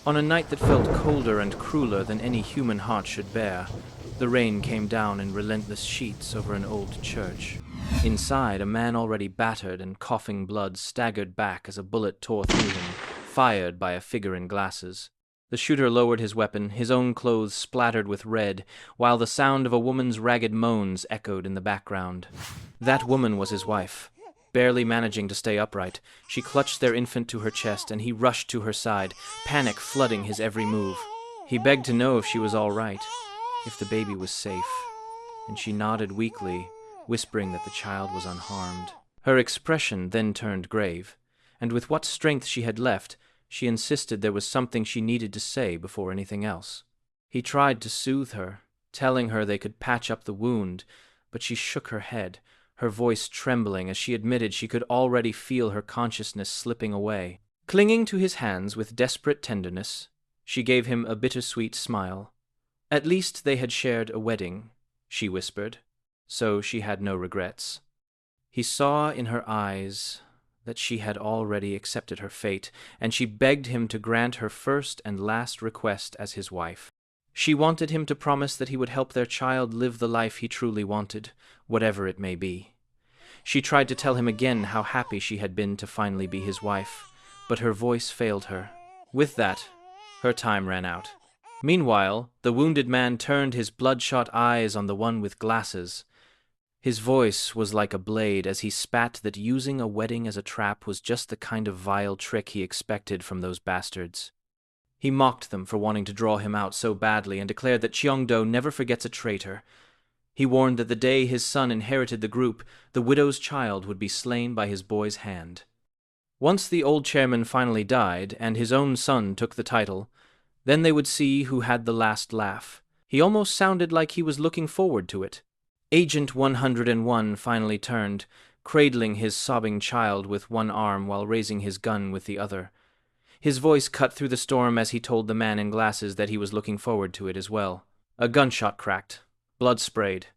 On a night that felt colder and crueler than any human heart should bear, the rain came down in relentless sheets over an old church. Inside, a man already battered and coughing blood staggered back as a bullet tore through him, fired by a figure in glasses. The shooter lowered his weapon, his own clothes splattered with red, while the sound of a woman's ragged moans echoed in the background. That woman was his wife. Barely managing to stay upright, she clutched their infant to her chest, and he rushed to her side, panic flooding his every move. He begged to know if she was all right, if the baby was safe, and she nodded weakly, whispering that the child was unharmed. Her expression then turned grave, and with what strength she had left, she insisted there was something she needed to say before anything else. He tried to soothe her, telling her they could patch up the wound, but she shook her head, her voice trembling as she admitted she could already feel her consciousness slipping away. Clinging to his hands with desperate tenderness, she gave him a bittersweet smile. At least they had shared a wedding, she whispered, so she had no regrets. He saw in her eyes that she had already accepted her fate, and she begged him to grant her first and last request as his wife. She wanted him to promise that he would help their child live the life he truly wanted, whatever it may be. She tried to tell him again how happy she had been to finally be his wife, but her voice failed her. With that, her time ran out. Meanwhile, the wounded man turned his bloodshot eyes on the one with glasses. His voice was like a blade as he spat that using a wedding as a trap was just the kind of vile trick he expected from those bastards. He mocked them for wanting to draw him out so badly and declared that Cheongdo never forgets a traitor. He warned that the day his son inherited the group, the widow's child would be slain by his boy's hand. Once the old chairman finally died and his own son took the title, then they would see who had the last laugh. He almost sounded like he was looking forward to it. Agent 101 finally turned, cradling his sobbing child with one arm while raising his gun with the other. His voice cut through the storm as he told the man in glasses that he was looking forward to it as well. A gunshot cracked, blood sprayed,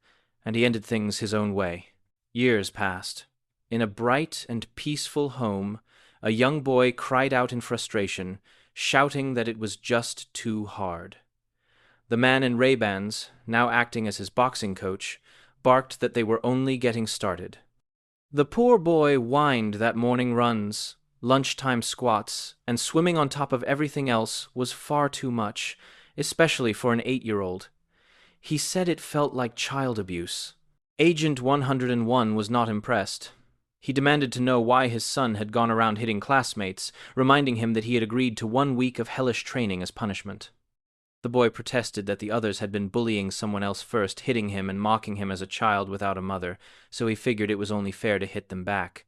and he ended things his own way. Years passed. In a bright and peaceful home, a young boy cried out in frustration, shouting that it was just too hard. The man in Ray-Bans, now acting as his boxing coach, barked that they were only getting started. The poor boy whined that morning runs, lunchtime squats, and swimming on top of everything else was far too much, especially for an 8-year-old. He said it felt like child abuse. Agent 101 was not impressed. He demanded to know why his son had gone around hitting classmates, reminding him that he had agreed to 1 week of hellish training as punishment. The boy protested that the others had been bullying someone else first, hitting him and mocking him as a child without a mother, so he figured it was only fair to hit them back.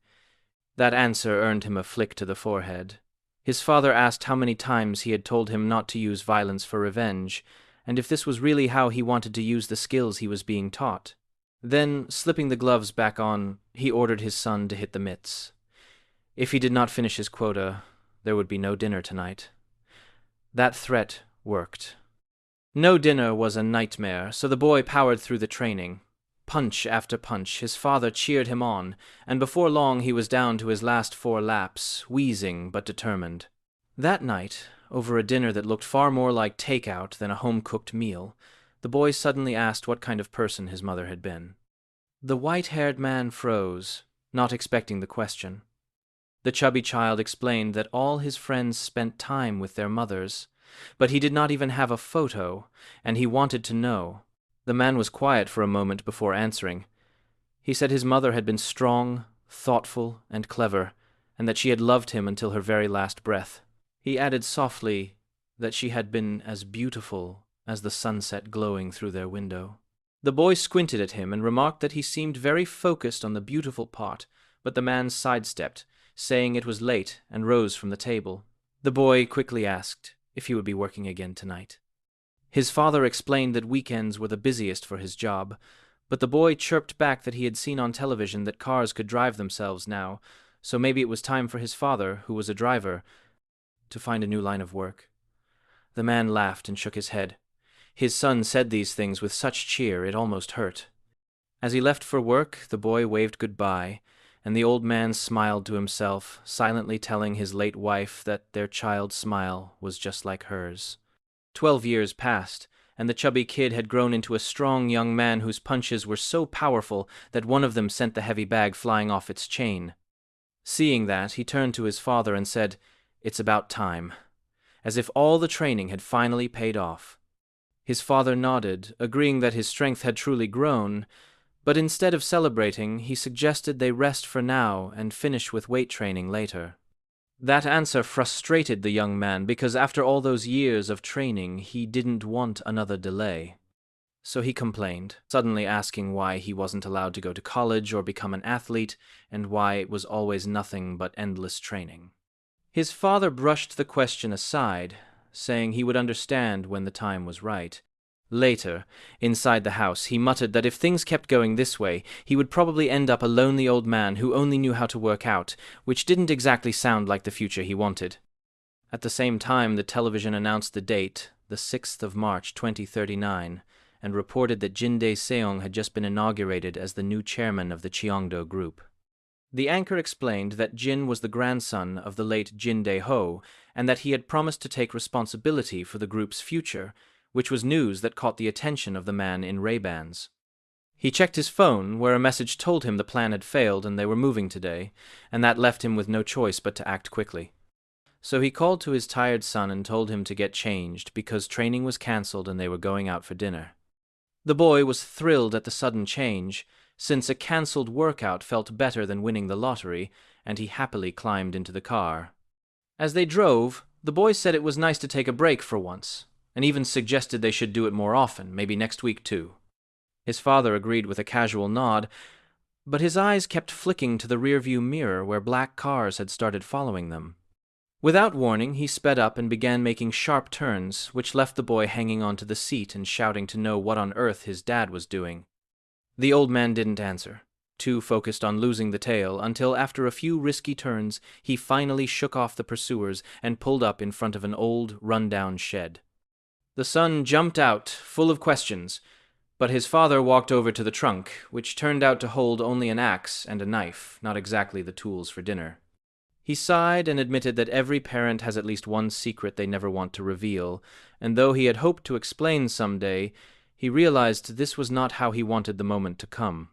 That answer earned him a flick to the forehead. His father asked how many times he had told him not to use violence for revenge, and if this was really how he wanted to use the skills he was being taught. Then, slipping the gloves back on, he ordered his son to hit the mitts. If he did not finish his quota, there would be no dinner tonight. That threat worked. No dinner was a nightmare, so the boy powered through the training. Punch after punch, his father cheered him on, and before long he was down to his last 4 laps, wheezing but determined. That night, over a dinner that looked far more like takeout than a home-cooked meal, the boy suddenly asked what kind of person his mother had been. The white-haired man froze, not expecting the question. The chubby child explained that all his friends spent time with their mothers, but he did not even have a photo, and he wanted to know. The man was quiet for a moment before answering. He said his mother had been strong, thoughtful, and clever, and that she had loved him until her very last breath. He added softly that she had been as beautiful as the sunset glowing through their window. The boy squinted at him and remarked that he seemed very focused on the beautiful part, but the man sidestepped, saying it was late, and rose from the table. The boy quickly asked if he would be working again tonight. His father explained that weekends were the busiest for his job, but the boy chirped back that he had seen on television that cars could drive themselves now, so maybe it was time for his father, who was a driver, to find a new line of work. The man laughed and shook his head. His son said these things with such cheer it almost hurt. As he left for work, the boy waved goodbye, and the old man smiled to himself, silently telling his late wife that their child's smile was just like hers. 12 years passed, and the chubby kid had grown into a strong young man whose punches were so powerful that one of them sent the heavy bag flying off its chain. Seeing that, he turned to his father and said, "It's about time," as if all the training had finally paid off. His father nodded, agreeing that his strength had truly grown, but instead of celebrating, he suggested they rest for now and finish with weight training later. That answer frustrated the young man because after all those years of training, he didn't want another delay. So he complained, suddenly asking why he wasn't allowed to go to college or become an athlete, and why it was always nothing but endless training. His father brushed the question aside, saying he would understand when the time was right. Later, inside the house, he muttered that if things kept going this way, he would probably end up a lonely old man who only knew how to work out, which didn't exactly sound like the future he wanted. At the same time, the television announced the date, the 6th of March 2039, and reported that Jin Dae-seong had just been inaugurated as the new chairman of the Cheongdo Group. The anchor explained that Jin was the grandson of the late Jin Dae-ho, and that he had promised to take responsibility for the group's future, which was news that caught the attention of the man in Ray-Bans. He checked his phone, where a message told him the plan had failed and they were moving today, and that left him with no choice but to act quickly. So he called to his tired son and told him to get changed because training was cancelled and they were going out for dinner. The boy was thrilled at the sudden change, since a cancelled workout felt better than winning the lottery, and he happily climbed into the car. As they drove, the boy said it was nice to take a break for once, and even suggested they should do it more often, maybe next week too. His father agreed with a casual nod, but his eyes kept flicking to the rearview mirror where black cars had started following them. Without warning, he sped up and began making sharp turns, which left the boy hanging onto the seat and shouting to know what on earth his dad was doing. The old man didn't answer, too focused on losing the tail, until after a few risky turns, he finally shook off the pursuers and pulled up in front of an old, run-down shed. The son jumped out, full of questions, but his father walked over to the trunk, which turned out to hold only an axe and a knife, not exactly the tools for dinner. He sighed and admitted that every parent has at least one secret they never want to reveal, and though he had hoped to explain someday, he realized this was not how he wanted the moment to come.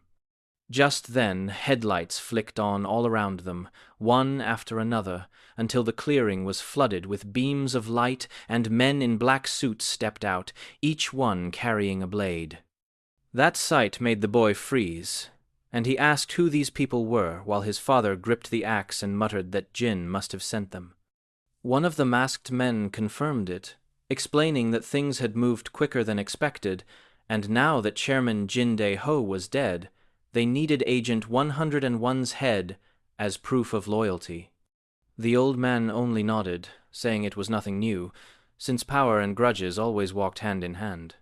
Just then, headlights flicked on all around them, one after another, until the clearing was flooded with beams of light and men in black suits stepped out, each one carrying a blade. That sight made the boy freeze, and he asked who these people were, while his father gripped the axe and muttered that Jin must have sent them. One of the masked men confirmed it, explaining that things had moved quicker than expected, and now that Chairman Jin Dae-ho was dead, they needed Agent 101's head as proof of loyalty. The old man only nodded, saying it was nothing new, since power and grudges always walked hand in hand.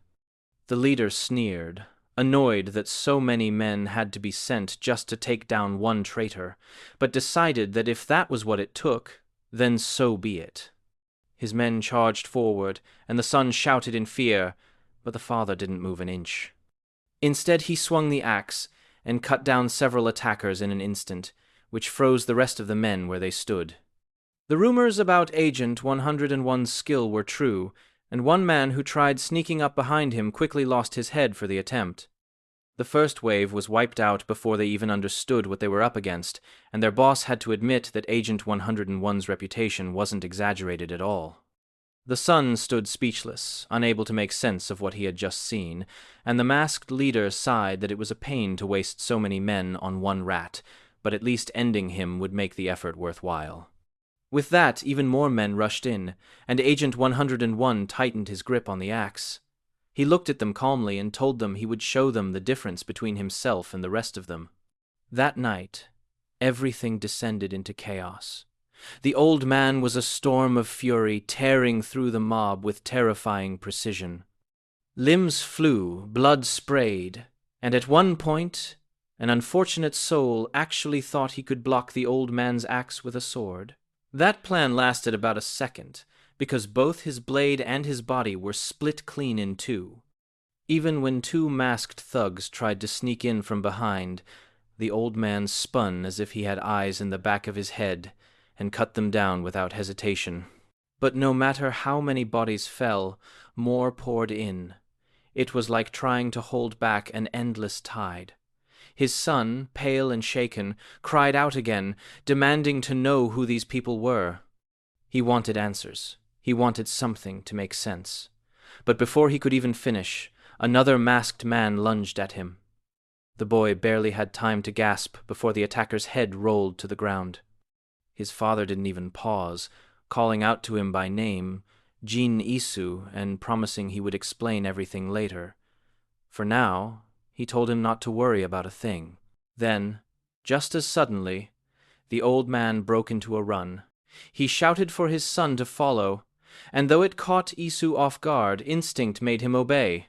The leader sneered, annoyed that so many men had to be sent just to take down one traitor, but decided that if that was what it took, then so be it. His men charged forward, and the son shouted in fear, but the father didn't move an inch. Instead, he swung the axe and cut down several attackers in an instant, which froze the rest of the men where they stood. The rumors about Agent 101's skill were true, and one man who tried sneaking up behind him quickly lost his head for the attempt. The first wave was wiped out before they even understood what they were up against, and their boss had to admit that Agent 101's reputation wasn't exaggerated at all. The son stood speechless, unable to make sense of what he had just seen, and the masked leader sighed that it was a pain to waste so many men on one rat, but at least ending him would make the effort worthwhile. With that, even more men rushed in, and Agent 101 tightened his grip on the axe. He looked at them calmly and told them he would show them the difference between himself and the rest of them. That night, everything descended into chaos. The old man was a storm of fury, tearing through the mob with terrifying precision. Limbs flew, blood sprayed, and at one point, an unfortunate soul actually thought he could block the old man's axe with a sword. That plan lasted about a second, because both his blade and his body were split clean in two. Even when two masked thugs tried to sneak in from behind, The old man spun as if he had eyes in the back of his head and cut them down without hesitation. But no matter how many bodies fell, more poured in. It was like trying to hold back an endless tide. His son, pale and shaken, cried out again, demanding to know who these people were. He wanted answers. He wanted something to make sense. But before he could even finish, another masked man lunged at him. The boy barely had time to gasp before the attacker's head rolled to the ground. His father didn't even pause, calling out to him by name, Jin Isu, and promising he would explain everything later. For now, he told him not to worry about a thing. Then, just as suddenly, the old man broke into a run. He shouted for his son to follow, and though it caught Isu off guard, instinct made him obey.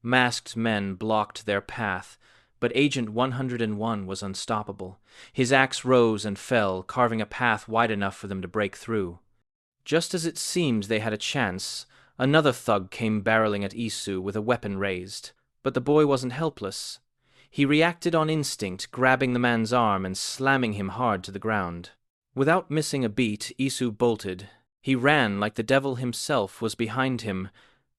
Masked men blocked their path, but Agent 101 was unstoppable. His axe rose and fell, carving a path wide enough for them to break through. Just as it seemed they had a chance, another thug came barreling at Isu with a weapon raised. But the boy wasn't helpless. He reacted on instinct, grabbing the man's arm and slamming him hard to the ground. Without missing a beat, Isu bolted. He ran like the devil himself was behind him,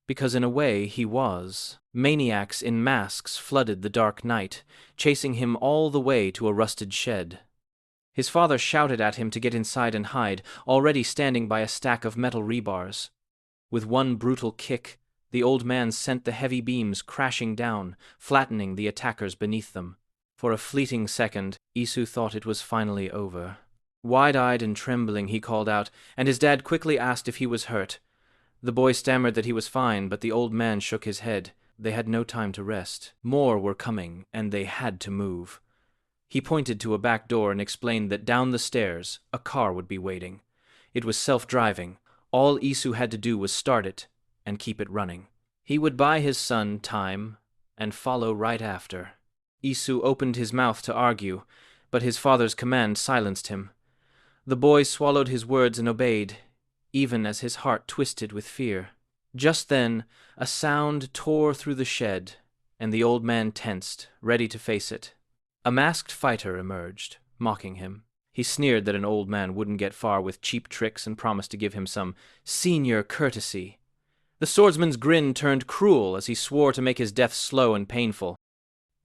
because in a way he was. Maniacs in masks flooded the dark night, chasing him all the way to a rusted shed. His father shouted at him to get inside and hide, already standing by a stack of metal rebars. With one brutal kick, the old man sent the heavy beams crashing down, flattening the attackers beneath them. For a fleeting second, Isu thought it was finally over. Wide-eyed and trembling, he called out, and his dad quickly asked if he was hurt. The boy stammered that he was fine, but the old man shook his head. They had no time to rest. More were coming, and they had to move. He pointed to a back door and explained that down the stairs, a car would be waiting. It was self-driving. All Isu had to do was start it and keep it running. He would buy his son time and follow right after. Isu opened his mouth to argue, but his father's command silenced him. The boy swallowed his words and obeyed, even as his heart twisted with fear. Just then, a sound tore through the shed, and the old man tensed, ready to face it. A masked fighter emerged, mocking him. He sneered that an old man wouldn't get far with cheap tricks and promised to give him some senior courtesy. The swordsman's grin turned cruel as he swore to make his death slow and painful.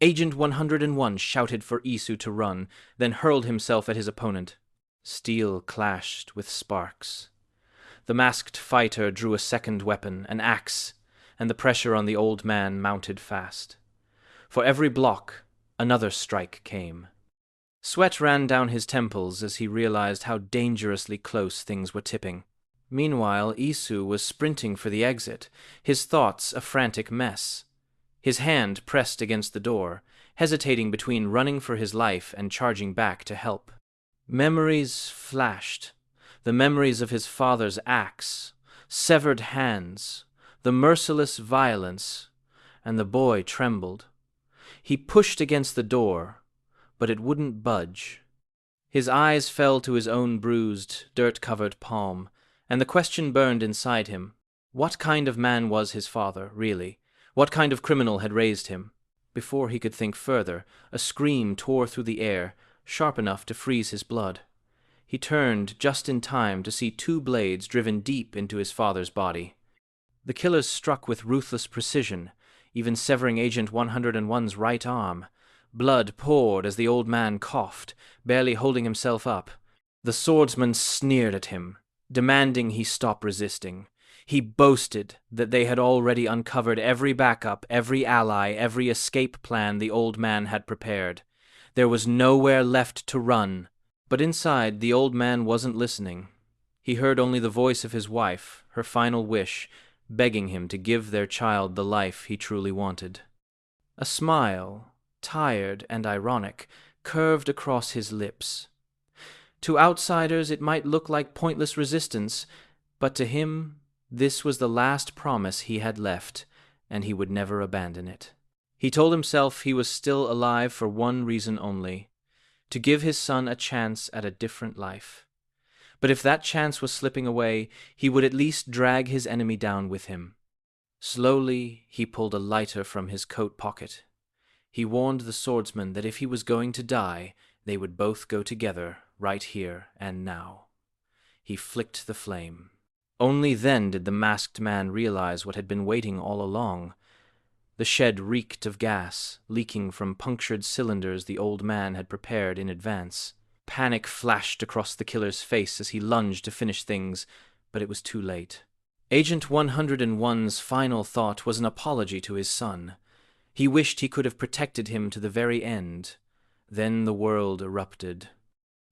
Agent 101 shouted for Isu to run, then hurled himself at his opponent. Steel clashed with sparks. The masked fighter drew a second weapon, an axe, and the pressure on the old man mounted fast. For every block, another strike came. Sweat ran down his temples as he realized how dangerously close things were tipping. Meanwhile, Isu was sprinting for the exit, his thoughts a frantic mess. His hand pressed against the door, hesitating between running for his life and charging back to help. Memories flashed. The memories of his father's axe, severed hands, the merciless violence, and the boy trembled. He pushed against the door, but it wouldn't budge. His eyes fell to his own bruised, dirt-covered palm, and the question burned inside him. What kind of man was his father, really? What kind of criminal had raised him? Before he could think further, a scream tore through the air, sharp enough to freeze his blood. He turned just in time to see two blades driven deep into his father's body. The killers struck with ruthless precision, even severing Agent 101's right arm. Blood poured as the old man coughed, barely holding himself up. The swordsman sneered at him, demanding he stop resisting. He boasted that they had already uncovered every backup, every ally, every escape plan the old man had prepared. There was nowhere left to run. But inside, the old man wasn't listening. He heard only the voice of his wife, her final wish, begging him to give their child the life he truly wanted. A smile, tired and ironic, curved across his lips. To outsiders it might look like pointless resistance, but to him this was the last promise he had left, and he would never abandon it. He told himself he was still alive for one reason only: to give his son a chance at a different life. But if that chance was slipping away, he would at least drag his enemy down with him. Slowly, he pulled a lighter from his coat pocket. He warned the swordsman that if he was going to die, they would both go together, right here and now. He flicked the flame. Only then did the masked man realize what had been waiting all along. The shed reeked of gas, leaking from punctured cylinders the old man had prepared in advance. Panic flashed across the killer's face as he lunged to finish things, but it was too late. Agent 101's final thought was an apology to his son. He wished he could have protected him to the very end. Then the world erupted.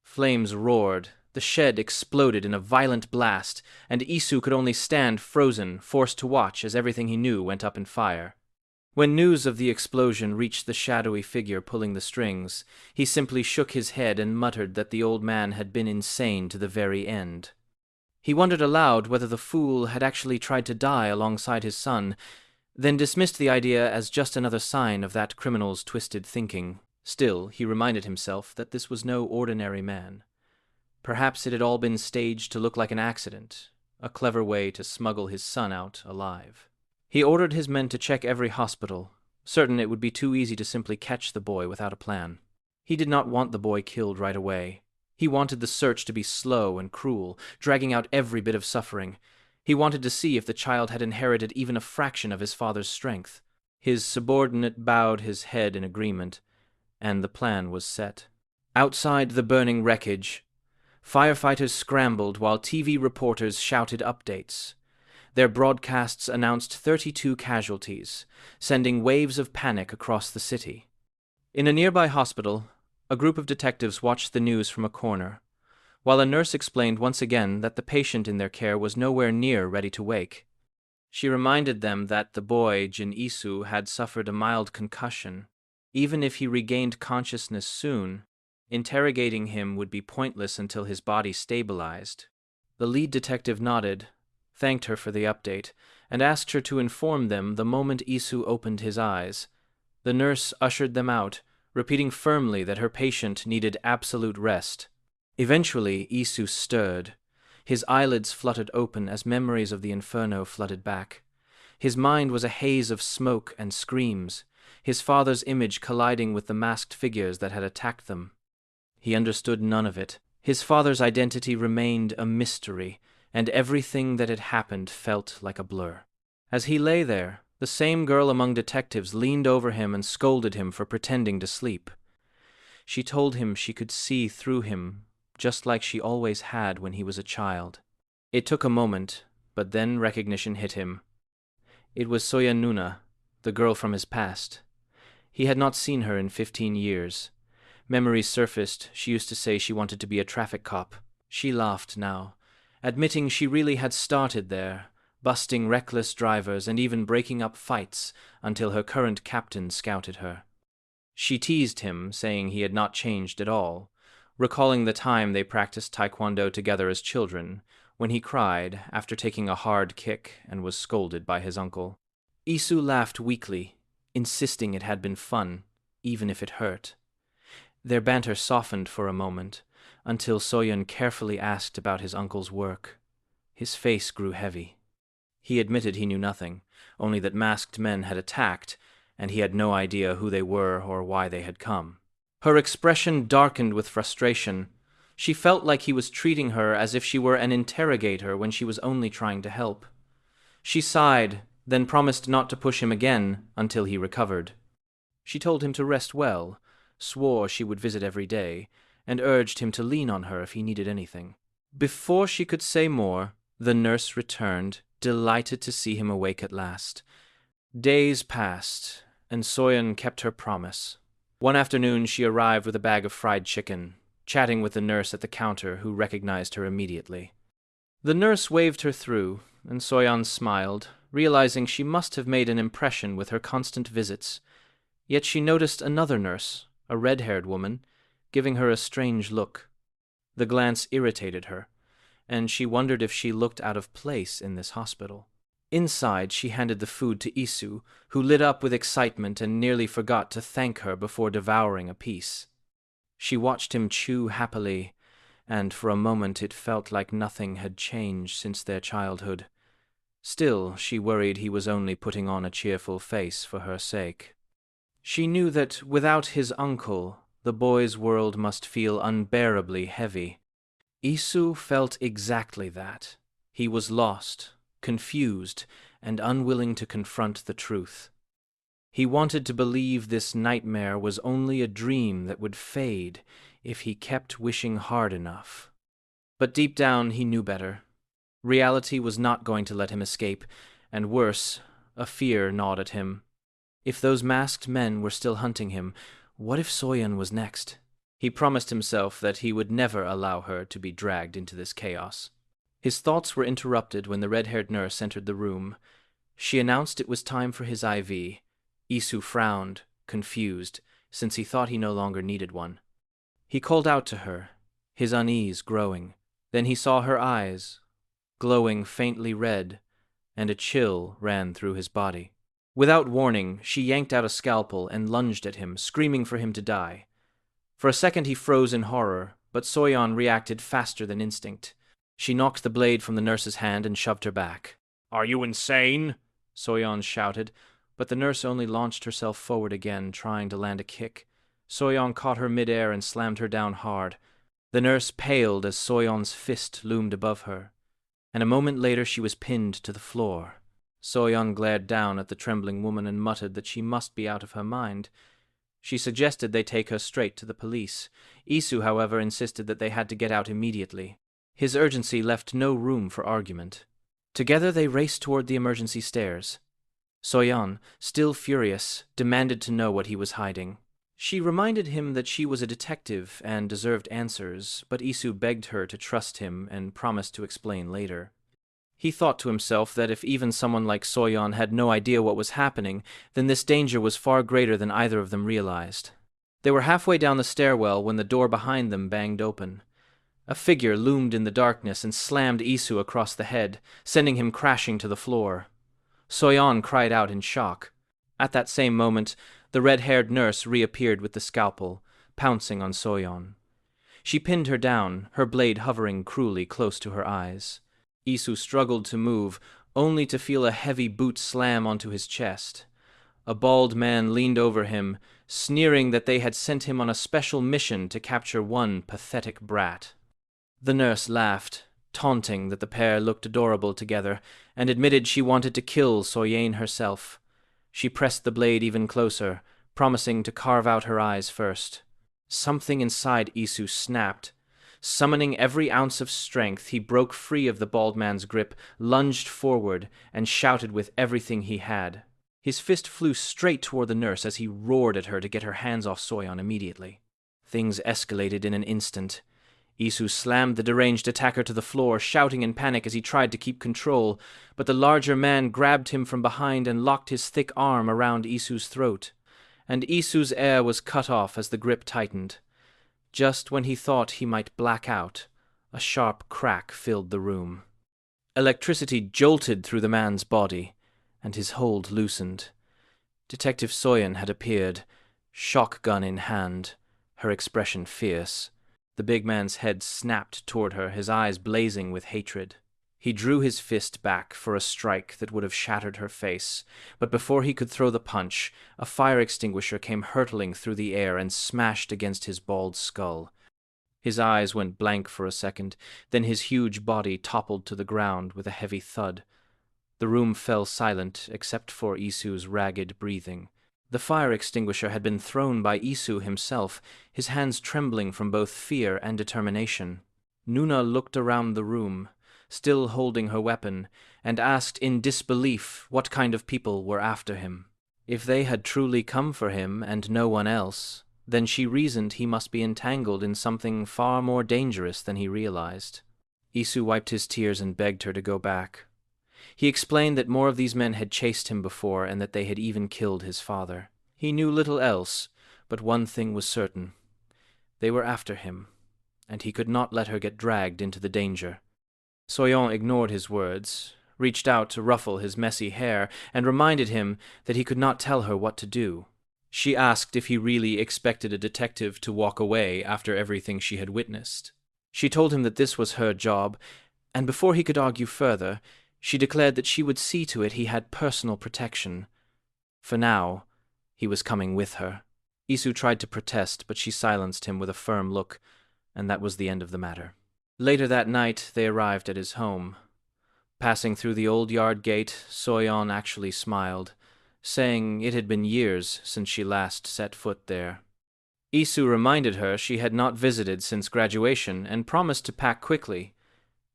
Flames roared, the shed exploded in a violent blast, and Isu could only stand frozen, forced to watch as everything he knew went up in fire. When news of the explosion reached the shadowy figure pulling the strings, he simply shook his head and muttered that the old man had been insane to the very end. He wondered aloud whether the fool had actually tried to die alongside his son, then dismissed the idea as just another sign of that criminal's twisted thinking. Still, he reminded himself that this was no ordinary man. Perhaps it had all been staged to look like an accident, a clever way to smuggle his son out alive. He ordered his men to check every hospital, certain it would be too easy to simply catch the boy without a plan. He did not want the boy killed right away. He wanted the search to be slow and cruel, dragging out every bit of suffering. He wanted to see if the child had inherited even a fraction of his father's strength. His subordinate bowed his head in agreement, and the plan was set. Outside the burning wreckage, firefighters scrambled while TV reporters shouted updates. Their broadcasts announced 32 casualties, sending waves of panic across the city. In a nearby hospital, a group of detectives watched the news from a corner, while a nurse explained once again that the patient in their care was nowhere near ready to wake. She reminded them that the boy, Jin Isu, had suffered a mild concussion. Even if he regained consciousness soon, interrogating him would be pointless until his body stabilized. The lead detective nodded, thanked her for the update, and asked her to inform them the moment Isu opened his eyes. The nurse ushered them out, repeating firmly that her patient needed absolute rest. Eventually, Isu stirred. His eyelids fluttered open as memories of the inferno flooded back. His mind was a haze of smoke and screams, his father's image colliding with the masked figures that had attacked them. He understood none of it. His father's identity remained a mystery, and everything that had happened felt like a blur. As he lay there, the same girl among detectives leaned over him and scolded him for pretending to sleep. She told him she could see through him, just like she always had when he was a child. It took a moment, but then recognition hit him. It was Soya Nuna, the girl from his past. He had not seen her in 15 years. Memories surfaced. She used to say she wanted to be a traffic cop. She laughed now, admitting she really had started there, busting reckless drivers and even breaking up fights until her current captain scouted her. She teased him, saying he had not changed at all, recalling the time they practiced taekwondo together as children, when he cried after taking a hard kick and was scolded by his uncle. Isu laughed weakly, insisting it had been fun, even if it hurt. Their banter softened for a moment, until Soyun carefully asked about his uncle's work. His face grew heavy. He admitted he knew nothing, only that masked men had attacked, and he had no idea who they were or why they had come. Her expression darkened with frustration. She felt like he was treating her as if she were an interrogator when she was only trying to help. She sighed, then promised not to push him again until he recovered. She told him to rest well, swore she would visit every day, and urged him to lean on her if he needed anything. Before she could say more, the nurse returned, delighted to see him awake at last. Days passed, and Soyun kept her promise. One afternoon she arrived with a bag of fried chicken, chatting with the nurse at the counter who recognized her immediately. The nurse waved her through, and Soyun smiled, realizing she must have made an impression with her constant visits. Yet she noticed another nurse, a red-haired woman, giving her a strange look. The glance irritated her, and she wondered if she looked out of place in this hospital. Inside, she handed the food to Isu, who lit up with excitement and nearly forgot to thank her before devouring a piece. She watched him chew happily, and for a moment it felt like nothing had changed since their childhood. Still, she worried he was only putting on a cheerful face for her sake. She knew that without his uncle, the boy's world must feel unbearably heavy. Isu felt exactly that. He was lost, confused, and unwilling to confront the truth. He wanted to believe this nightmare was only a dream that would fade if he kept wishing hard enough. But deep down he knew better. Reality was not going to let him escape, and worse, a fear gnawed at him. If those masked men were still hunting him, what if Soyeon was next? He promised himself that he would never allow her to be dragged into this chaos. His thoughts were interrupted when the red-haired nurse entered the room. She announced it was time for his IV. Isu frowned, confused, since he thought he no longer needed one. He called out to her, his unease growing. Then he saw her eyes, glowing faintly red, and a chill ran through his body. Without warning, she yanked out a scalpel and lunged at him, screaming for him to die. For a second he froze in horror, but Soyeon reacted faster than instinct. She knocked the blade from the nurse's hand and shoved her back. "Are you insane?" Soyeon shouted, but the nurse only launched herself forward again, trying to land a kick. Soyeon caught her midair and slammed her down hard. The nurse paled as Soyeon's fist loomed above her, and a moment later she was pinned to the floor. Soyeon glared down at the trembling woman and muttered that she must be out of her mind. She suggested they take her straight to the police. Isu, however, insisted that they had to get out immediately. His urgency left no room for argument. Together they raced toward the emergency stairs. Soyeon, still furious, demanded to know what he was hiding. She reminded him that she was a detective and deserved answers, but Isu begged her to trust him and promised to explain later. He thought to himself that if even someone like Soyeon had no idea what was happening, then this danger was far greater than either of them realized. They were halfway down the stairwell when the door behind them banged open. A figure loomed in the darkness and slammed Isu across the head, sending him crashing to the floor. Soyeon cried out in shock. At that same moment, the red-haired nurse reappeared with the scalpel, pouncing on Soyeon. She pinned her down, her blade hovering cruelly close to her eyes. Isu struggled to move, only to feel a heavy boot slam onto his chest. A bald man leaned over him, sneering that they had sent him on a special mission to capture one pathetic brat. The nurse laughed, taunting that the pair looked adorable together, and admitted she wanted to kill Soyeon herself. She pressed the blade even closer, promising to carve out her eyes first. Something inside Isu snapped. Summoning every ounce of strength, he broke free of the bald man's grip, lunged forward, and shouted with everything he had. His fist flew straight toward the nurse as he roared at her to get her hands off Soyeon immediately. Things escalated in an instant. Isu slammed the deranged attacker to the floor, shouting in panic as he tried to keep control, but the larger man grabbed him from behind and locked his thick arm around Isu's throat. And Isu's air was cut off as the grip tightened. Just when he thought he might black out, a sharp crack filled the room. Electricity jolted through the man's body, and his hold loosened. Detective Soyeon had appeared, shotgun in hand, her expression fierce. The big man's head snapped toward her, his eyes blazing with hatred. He drew his fist back for a strike that would have shattered her face, but before he could throw the punch, a fire extinguisher came hurtling through the air and smashed against his bald skull. His eyes went blank for a second, then his huge body toppled to the ground with a heavy thud. The room fell silent except for Isu's ragged breathing. The fire extinguisher had been thrown by Isu himself, his hands trembling from both fear and determination. Nuna looked around the room, still holding her weapon, and asked in disbelief what kind of people were after him. If they had truly come for him and no one else, then she reasoned he must be entangled in something far more dangerous than he realized. Isu wiped his tears and begged her to go back. He explained that more of these men had chased him before and that they had even killed his father. He knew little else, but one thing was certain. They were after him, and he could not let her get dragged into the danger. Soyeon ignored his words, reached out to ruffle his messy hair, and reminded him that he could not tell her what to do. She asked if he really expected a detective to walk away after everything she had witnessed. She told him that this was her job, and before he could argue further, she declared that she would see to it he had personal protection. For now, He was coming with her. Isu tried to protest, but she silenced him with a firm look, and that was the end of the matter. Later that night, they arrived at his home. Passing through the old yard gate, Soyeon actually smiled, saying it had been years since she last set foot there. Isu reminded her she had not visited since graduation and promised to pack quickly.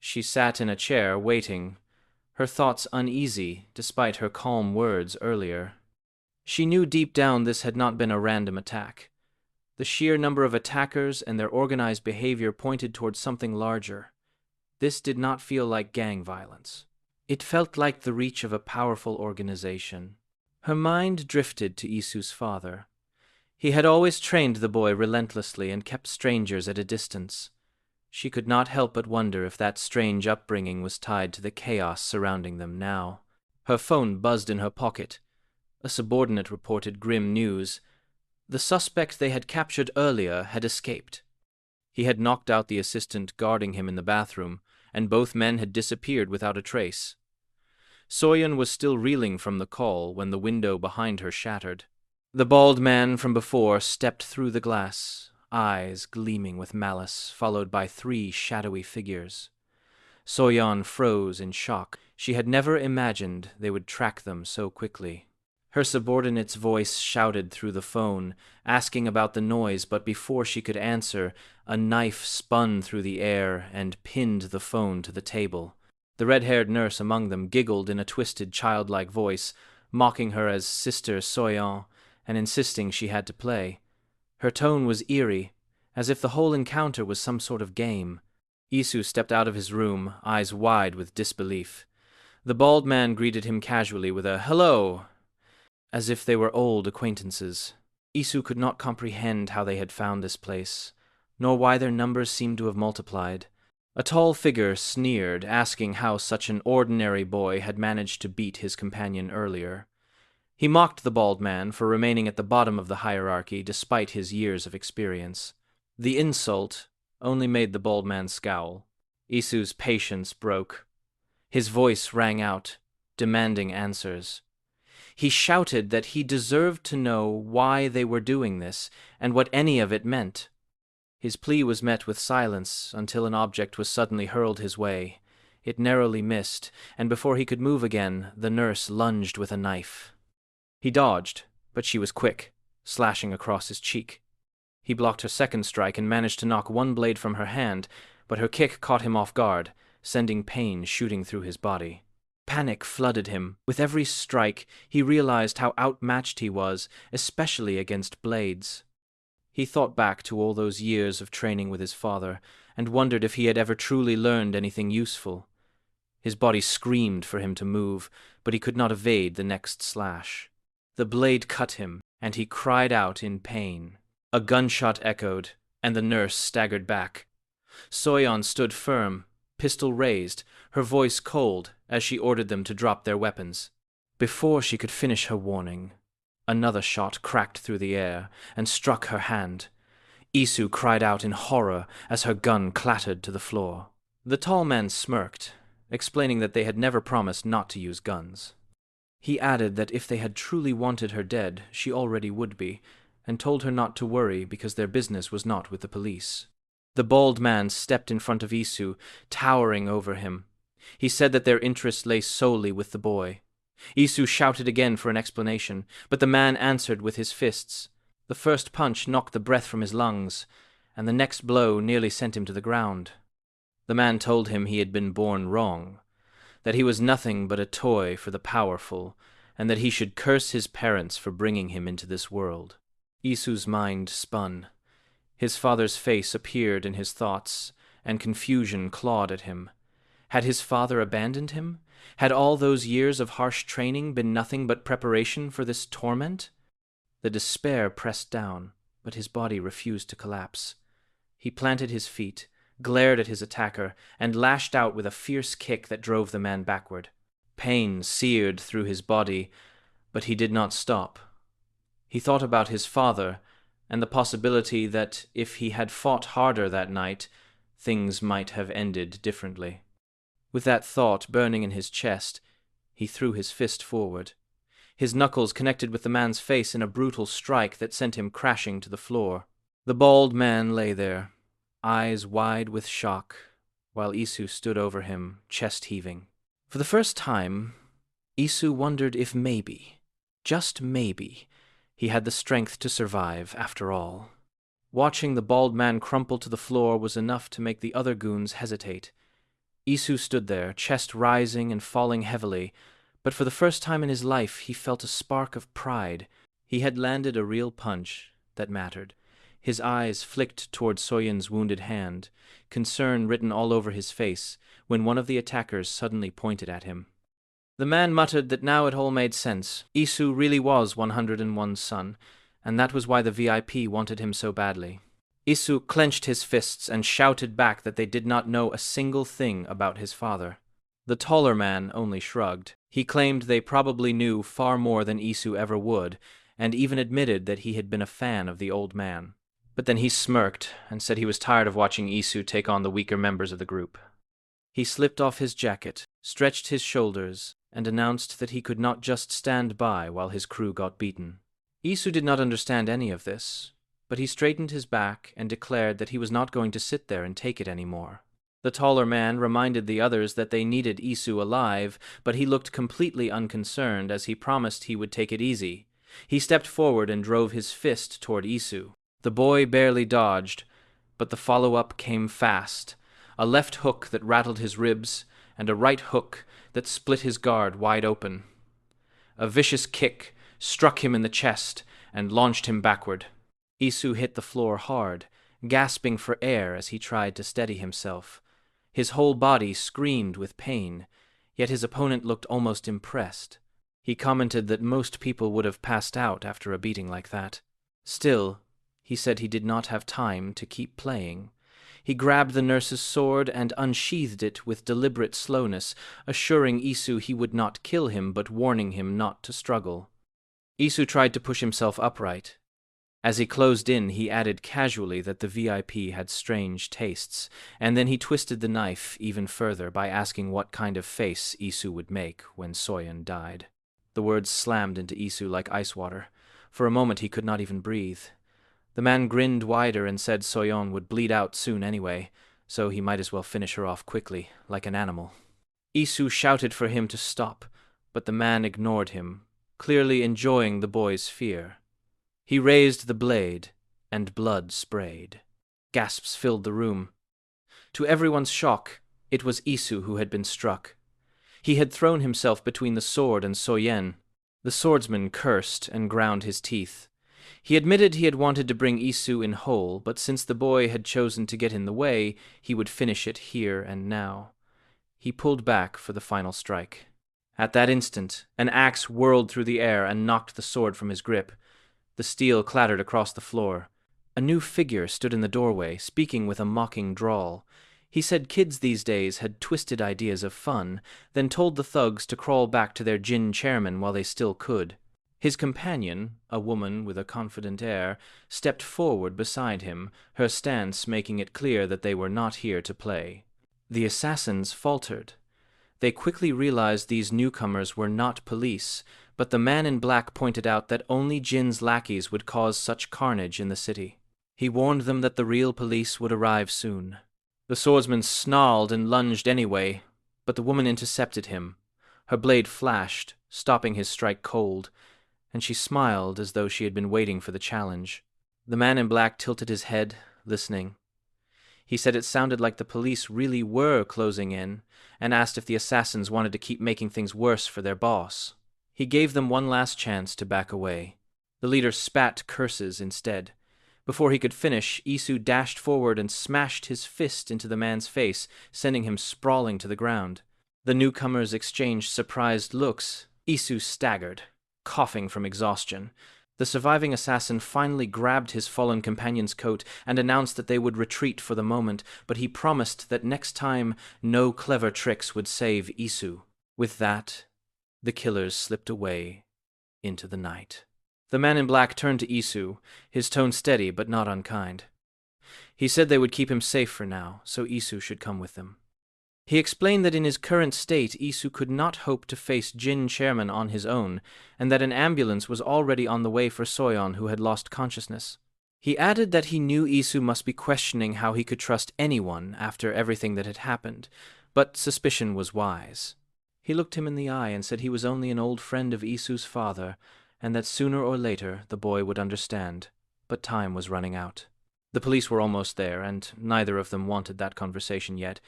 She sat in a chair, waiting, her thoughts uneasy despite her calm words earlier. She knew deep down this had not been a random attack. The sheer number of attackers and their organized behavior pointed towards something larger. This did not feel like gang violence. It felt like the reach of a powerful organization. Her mind drifted to Isu's father. He had always trained the boy relentlessly and kept strangers at a distance. She could not help but wonder if that strange upbringing was tied to the chaos surrounding them now. Her phone buzzed in her pocket. A subordinate reported grim news. The suspect they had captured earlier had escaped. He had knocked out the assistant guarding him in the bathroom, and both men had disappeared without a trace. Soyeon was still reeling from the call when the window behind her shattered. The bald man from before stepped through the glass, eyes gleaming with malice, followed by 3 shadowy figures. Soyeon froze in shock. She had never imagined they would track them so quickly. Her subordinate's voice shouted through the phone, asking about the noise, but before she could answer, a knife spun through the air and pinned the phone to the table. The red-haired nurse among them giggled in a twisted, childlike voice, mocking her as Sister Soyeon, and insisting she had to play. Her tone was eerie, as if the whole encounter was some sort of game. Isu stepped out of his room, eyes wide with disbelief. The bald man greeted him casually with a "hello," as if they were old acquaintances. Isu could not comprehend how they had found this place, nor why their numbers seemed to have multiplied. A tall figure sneered, asking how such an ordinary boy had managed to beat his companion earlier. He mocked the bald man for remaining at the bottom of the hierarchy despite his years of experience. The insult only made the bald man scowl. Isu's patience broke. His voice rang out, demanding answers. He shouted that he deserved to know why they were doing this and what any of it meant. His plea was met with silence until an object was suddenly hurled his way. It narrowly missed, and before he could move again, the nurse lunged with a knife. He dodged, but she was quick, slashing across his cheek. He blocked her second strike and managed to knock one blade from her hand, but her kick caught him off guard, sending pain shooting through his body. Panic flooded him. With every strike, he realized how outmatched he was, especially against blades. He thought back to all those years of training with his father, and wondered if he had ever truly learned anything useful. His body screamed for him to move, but he could not evade the next slash. The blade cut him, and he cried out in pain. A gunshot echoed, and the nurse staggered back. Soyeon stood firm, pistol raised, her voice cold as she ordered them to drop their weapons. Before she could finish her warning, another shot cracked through the air and struck her hand. Isu cried out in horror as her gun clattered to the floor. The tall man smirked, explaining that they had never promised not to use guns. He added that if they had truly wanted her dead, she already would be, and told her not to worry because their business was not with the police. The bald man stepped in front of Isu, towering over him. He said that their interest lay solely with the boy. Isu shouted again for an explanation, but the man answered with his fists. The first punch knocked the breath from his lungs, and the next blow nearly sent him to the ground. The man told him he had been born wrong, that he was nothing but a toy for the powerful, and that he should curse his parents for bringing him into this world. Isu's mind spun. His father's face appeared in his thoughts, and confusion clawed at him. Had his father abandoned him? Had all those years of harsh training been nothing but preparation for this torment? The despair pressed down, but his body refused to collapse. He planted his feet, glared at his attacker, and lashed out with a fierce kick that drove the man backward. Pain seared through his body, but he did not stop. He thought about his father, and the possibility that if he had fought harder that night, things might have ended differently. With that thought burning in his chest, he threw his fist forward. His knuckles connected with the man's face in a brutal strike that sent him crashing to the floor. The bald man lay there, eyes wide with shock, while Isu stood over him, chest heaving. For the first time, Isu wondered if maybe, just maybe, he had the strength to survive after all. Watching the bald man crumple to the floor was enough to make the other goons hesitate. Isu stood there, chest rising and falling heavily, but for the first time in his life he felt a spark of pride. He had landed a real punch that mattered. His eyes flicked toward Soyun's wounded hand, concern written all over his face, when one of the attackers suddenly pointed at him. The man muttered that now it all made sense. Isu really was 101's son, and that was why the VIP wanted him so badly. Isu clenched his fists and shouted back that they did not know a single thing about his father. The taller man only shrugged. He claimed they probably knew far more than Isu ever would, and even admitted that he had been a fan of the old man. But then he smirked and said he was tired of watching Isu take on the weaker members of the group. He slipped off his jacket, stretched his shoulders, and announced that he could not just stand by while his crew got beaten. Isu did not understand any of this, but he straightened his back and declared that he was not going to sit there and take it anymore. The taller man reminded the others that they needed Isu alive, but he looked completely unconcerned as he promised he would take it easy. He stepped forward and drove his fist toward Isu. The boy barely dodged, but the follow-up came fast. A left hook that rattled his ribs, and a right hook that split his guard wide open. A vicious kick struck him in the chest and launched him backward. Isu hit the floor hard, gasping for air as he tried to steady himself. His whole body screamed with pain, yet his opponent looked almost impressed. He commented that most people would have passed out after a beating like that. Still, he said he did not have time to keep playing. He grabbed the nurse's sword and unsheathed it with deliberate slowness, assuring Isu he would not kill him but warning him not to struggle. Isu tried to push himself upright. As he closed in, he added casually that the VIP had strange tastes, and then he twisted the knife even further by asking what kind of face Isu would make when Soyun died. The words slammed into Isu like ice water. For a moment he could not even breathe. The man grinned wider and said Soyun would bleed out soon anyway, so he might as well finish her off quickly, like an animal. Isu shouted for him to stop, but the man ignored him, clearly enjoying the boy's fear. He raised the blade, and blood sprayed. Gasps filled the room. To everyone's shock, it was Isu who had been struck. He had thrown himself between the sword and Soyun. The swordsman cursed and ground his teeth. He admitted he had wanted to bring Isu in whole, but since the boy had chosen to get in the way, he would finish it here and now. He pulled back for the final strike. At that instant, an axe whirled through the air and knocked the sword from his grip. The steel clattered across the floor. A new figure stood in the doorway, speaking with a mocking drawl. He said kids these days had twisted ideas of fun, then told the thugs to crawl back to their Jin chairman while they still could. His companion, a woman with a confident air, stepped forward beside him, her stance making it clear that they were not here to play. The assassins faltered. They quickly realized these newcomers were not police, but the man in black pointed out that only Jin's lackeys would cause such carnage in the city. He warned them that the real police would arrive soon. The swordsman snarled and lunged anyway, but the woman intercepted him. Her blade flashed, stopping his strike cold, and she smiled as though she had been waiting for the challenge. The man in black tilted his head, listening. He said it sounded like the police really were closing in, and asked if the assassins wanted to keep making things worse for their boss. He gave them one last chance to back away. The leader spat curses instead. Before he could finish, Isu dashed forward and smashed his fist into the man's face, sending him sprawling to the ground. The newcomers exchanged surprised looks. Isu staggered, coughing from exhaustion. The surviving assassin finally grabbed his fallen companion's coat and announced that they would retreat for the moment, but he promised that next time no clever tricks would save Isu. With that, the killers slipped away into the night. The man in black turned to Isu, his tone steady but not unkind. He said they would keep him safe for now, so Isu should come with them. He explained that in his current state, Isu could not hope to face Jin Chairman on his own, and that an ambulance was already on the way for Soyeon, who had lost consciousness. He added that he knew Isu must be questioning how he could trust anyone after everything that had happened, but suspicion was wise. He looked him in the eye and said he was only an old friend of Isu's father, and that sooner or later the boy would understand, but time was running out. The police were almost there, and neither of them wanted that conversation yet.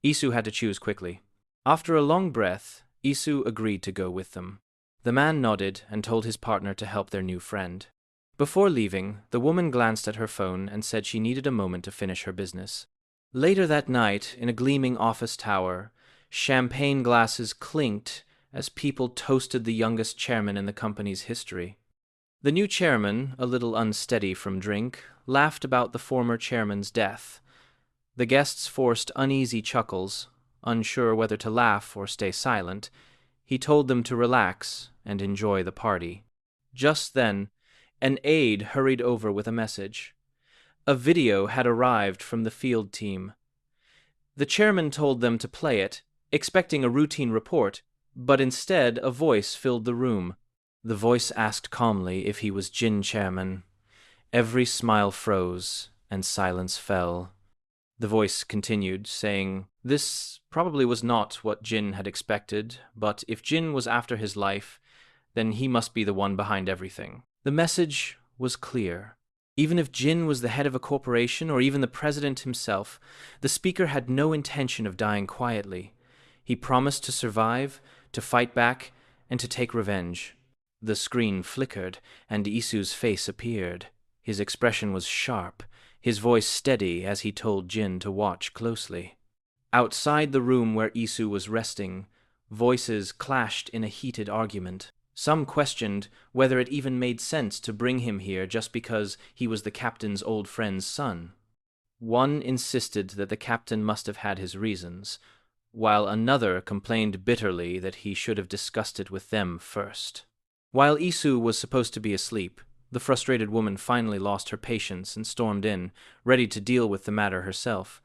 Isu had to choose quickly. After a long breath, Isu agreed to go with them. The man nodded and told his partner to help their new friend. Before leaving, the woman glanced at her phone and said she needed a moment to finish her business. Later that night, in a gleaming office tower, champagne glasses clinked as people toasted the youngest chairman in the company's history. The new chairman, a little unsteady from drink, laughed about the former chairman's death. The guests forced uneasy chuckles, unsure whether to laugh or stay silent. He told them to relax and enjoy the party. Just then, an aide hurried over with a message. A video had arrived from the field team. The chairman told them to play it, expecting a routine report, but instead a voice filled the room. The voice asked calmly if he was Jin Chairman. Every smile froze, and silence fell. The voice continued, saying, this probably was not what Jin had expected, but if Jin was after his life, then he must be the one behind everything. The message was clear. Even if Jin was the head of a corporation or even the president himself, the speaker had no intention of dying quietly. He promised to survive, to fight back, and to take revenge. The screen flickered, and Isu's face appeared. His expression was sharp, his voice steady as he told Jin to watch closely. Outside the room where Isu was resting, voices clashed in a heated argument. Some questioned whether it even made sense to bring him here just because he was the captain's old friend's son. One insisted that the captain must have had his reasons, while another complained bitterly that he should have discussed it with them first. While Isu was supposed to be asleep, the frustrated woman finally lost her patience and stormed in, ready to deal with the matter herself.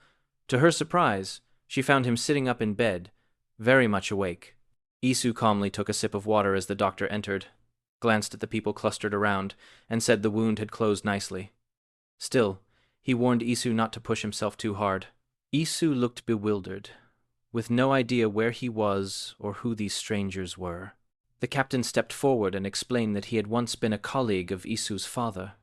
To her surprise, she found him sitting up in bed, very much awake. Isu calmly took a sip of water as the doctor entered, glanced at the people clustered around, and said the wound had closed nicely. Still, he warned Isu not to push himself too hard. Isu looked bewildered, with no idea where he was or who these strangers were. The captain stepped forward and explained that he had once been a colleague of Isu's father.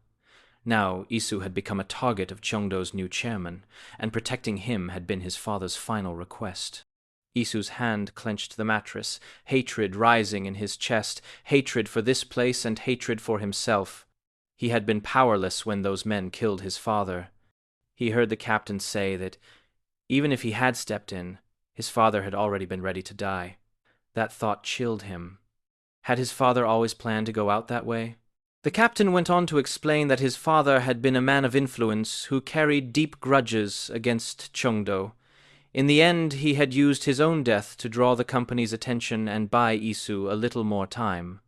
Now Isu had become a target of Cheongdo's new chairman, and protecting him had been his father's final request. Isu's hand clenched the mattress, hatred rising in his chest, hatred for this place and hatred for himself. He had been powerless when those men killed his father. He heard the captain say that even if he had stepped in, his father had already been ready to die. That thought chilled him. Had his father always planned to go out that way? The captain went on to explain that his father had been a man of influence who carried deep grudges against Cheongdo. In the end, he had used his own death to draw the company's attention and buy Isu a little more time.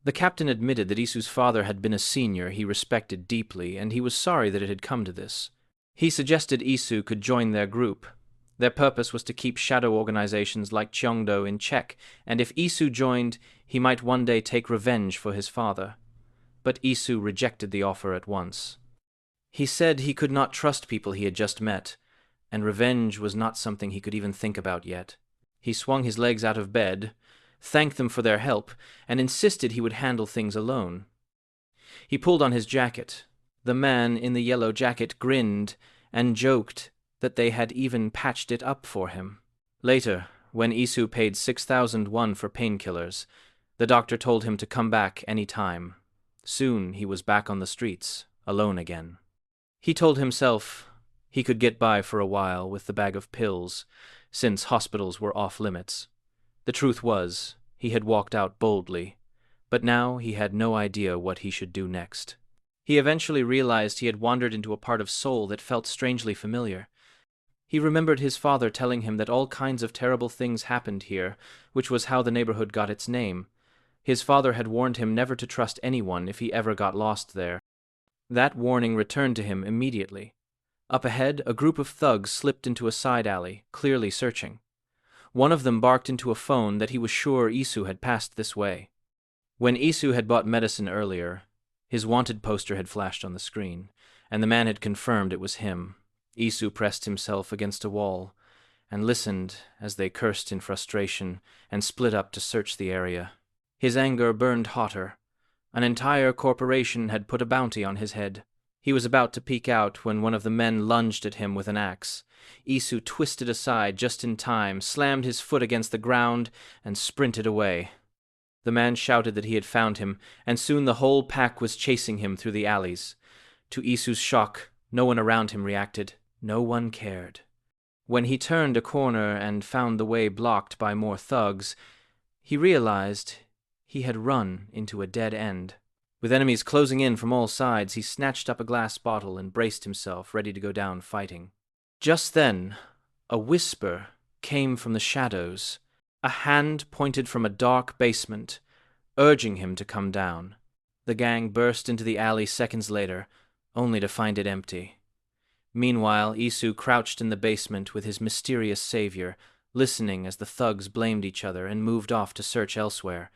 The captain admitted that Isu's father had been a senior he respected deeply, and he was sorry that it had come to this. He suggested Isu could join their group. Their purpose was to keep shadow organizations like Cheongdo in check, and if Isu joined, he might one day take revenge for his father. But Isu rejected the offer at once. He said he could not trust people he had just met, and revenge was not something he could even think about yet. He swung his legs out of bed, thanked them for their help, and insisted he would handle things alone. He pulled on his jacket. The man in the yellow jacket grinned and joked that they had even patched it up for him. Later, when Isu paid 6,000 won for painkillers, the doctor told him to come back any time. Soon he was back on the streets, alone again. He told himself he could get by for a while with the bag of pills, since hospitals were off limits. The truth was, he had walked out boldly, but now he had no idea what he should do next. He eventually realized he had wandered into a part of Seoul that felt strangely familiar. He remembered his father telling him that all kinds of terrible things happened here, which was how the neighborhood got its name. His father had warned him never to trust anyone if he ever got lost there. That warning returned to him immediately. Up ahead, a group of thugs slipped into a side alley, clearly searching. One of them barked into a phone that he was sure Isu had passed this way. When Isu had bought medicine earlier, his wanted poster had flashed on the screen, and the man had confirmed it was him. Isu pressed himself against a wall and listened as they cursed in frustration and split up to search the area. His anger burned hotter. An entire corporation had put a bounty on his head. He was about to peek out when one of the men lunged at him with an axe. Isu twisted aside just in time, slammed his foot against the ground, and sprinted away. The man shouted that he had found him, and soon the whole pack was chasing him through the alleys. To Isu's shock, no one around him reacted. No one cared. When he turned a corner and found the way blocked by more thugs, he realized he had run into a dead end. With enemies closing in from all sides, he snatched up a glass bottle and braced himself, ready to go down fighting. Just then, a whisper came from the shadows. A hand pointed from a dark basement, urging him to come down. The gang burst into the alley seconds later, only to find it empty. Meanwhile, Isu crouched in the basement with his mysterious savior, listening as the thugs blamed each other and moved off to search elsewhere.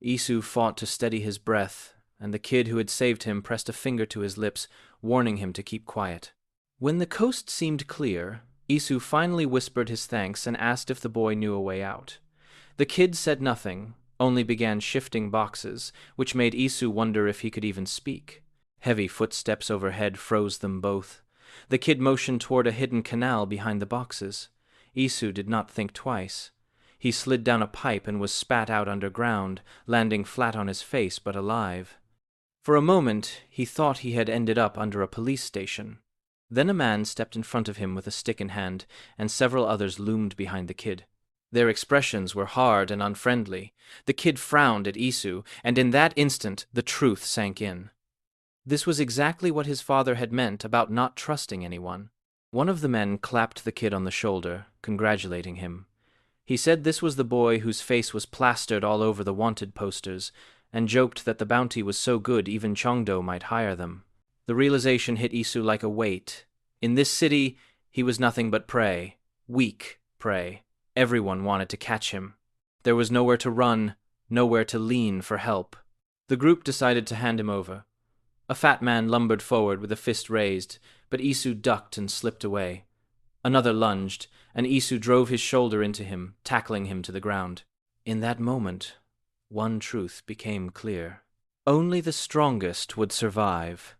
Isu fought to steady his breath, and the kid who had saved him pressed a finger to his lips, warning him to keep quiet. When the coast seemed clear, Isu finally whispered his thanks and asked if the boy knew a way out. The kid said nothing, only began shifting boxes, which made Isu wonder if he could even speak. Heavy footsteps overhead froze them both. The kid motioned toward a hidden canal behind the boxes. Isu did not think twice. He slid down a pipe and was spat out underground, landing flat on his face but alive. For a moment, he thought he had ended up under a police station. Then a man stepped in front of him with a stick in hand, and several others loomed behind the kid. Their expressions were hard and unfriendly. The kid frowned at Isu, and in that instant the truth sank in. This was exactly what his father had meant about not trusting anyone. One of the men clapped the kid on the shoulder, congratulating him. He said this was the boy whose face was plastered all over the wanted posters, and joked that the bounty was so good even Chongdo might hire them. The realization hit Isu like a weight. In this city, he was nothing but prey. Weak prey. Everyone wanted to catch him. There was nowhere to run, nowhere to lean for help. The group decided to hand him over. A fat man lumbered forward with a fist raised, but Isu ducked and slipped away. Another lunged, and Isu drove his shoulder into him, tackling him to the ground. In that moment, one truth became clear. Only the strongest would survive.